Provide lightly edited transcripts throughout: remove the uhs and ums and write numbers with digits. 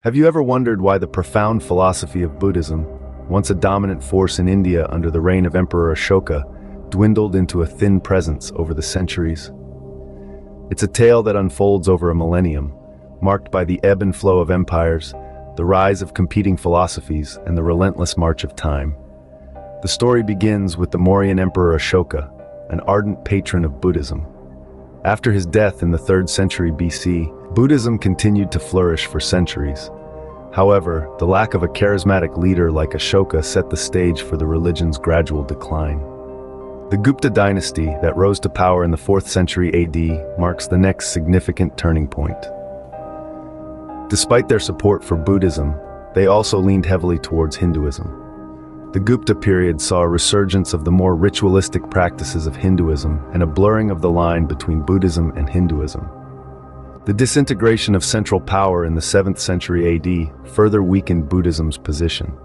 Have you ever wondered why the profound philosophy of Buddhism, once a dominant force in India under the reign of Emperor Ashoka, dwindled into a thin presence over the centuries? It's a tale that unfolds over a millennium, marked by the ebb and flow of empires, the rise of competing philosophies, and the relentless march of time. The story begins with the Mauryan Emperor Ashoka, an ardent patron of Buddhism. After his death in the 3rd century BC, Buddhism continued to flourish for centuries. However, the lack of a charismatic leader like Ashoka set the stage for the religion's gradual decline. The Gupta dynasty that rose to power in the 4th century AD marks the next significant turning point. Despite their support for Buddhism, they also leaned heavily towards Hinduism. The Gupta period saw a resurgence of the more ritualistic practices of Hinduism and a blurring of the line between Buddhism and Hinduism. The disintegration of central power in the 7th century AD further weakened Buddhism's position.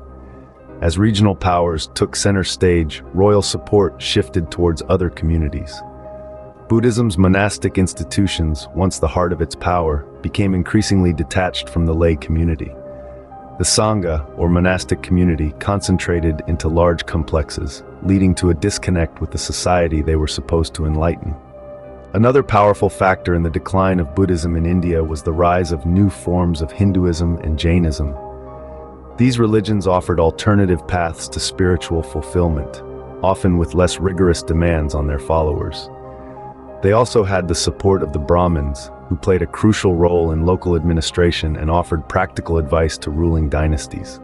As regional powers took center stage, royal support shifted towards other communities. Buddhism's monastic institutions, once the heart of its power, became increasingly detached from the lay community. The Sangha, or monastic community, concentrated into large complexes, leading to a disconnect with the society they were supposed to enlighten. Another powerful factor in the decline of Buddhism in India was the rise of new forms of Hinduism and Jainism. These religions offered alternative paths to spiritual fulfillment, often with less rigorous demands on their followers. They also had the support of the Brahmins, who played a crucial role in local administration and offered practical advice to ruling dynasties.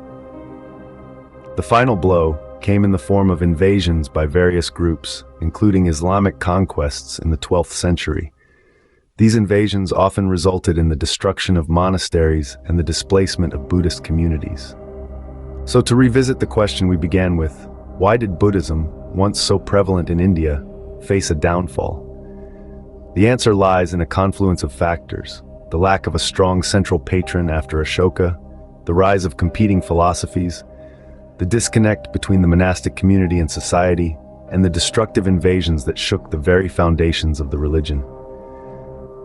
The final blow came in the form of invasions by various groups, including Islamic conquests in the 12th century. These invasions often resulted in the destruction of monasteries and the displacement of Buddhist communities. So to revisit the question we began with, why did Buddhism, once so prevalent in India, face a downfall? The answer lies in a confluence of factors: the lack of a strong central patron after Ashoka, the rise of competing philosophies, the disconnect between the monastic community and society, and the destructive invasions that shook the very foundations of the religion.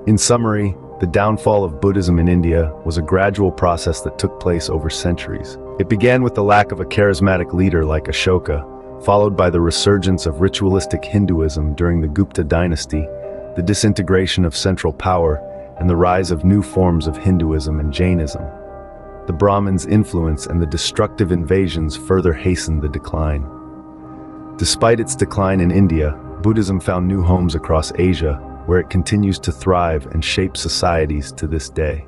In summary, the downfall of Buddhism in India was a gradual process that took place over centuries. It began with the lack of a charismatic leader like Ashoka, followed by the resurgence of ritualistic Hinduism during the Gupta dynasty, the disintegration of central power, and the rise of new forms of Hinduism and Jainism. The Brahmins' influence and the destructive invasions further hastened the decline. Despite its decline in India, Buddhism found new homes across Asia, where it continues to thrive and shape societies to this day.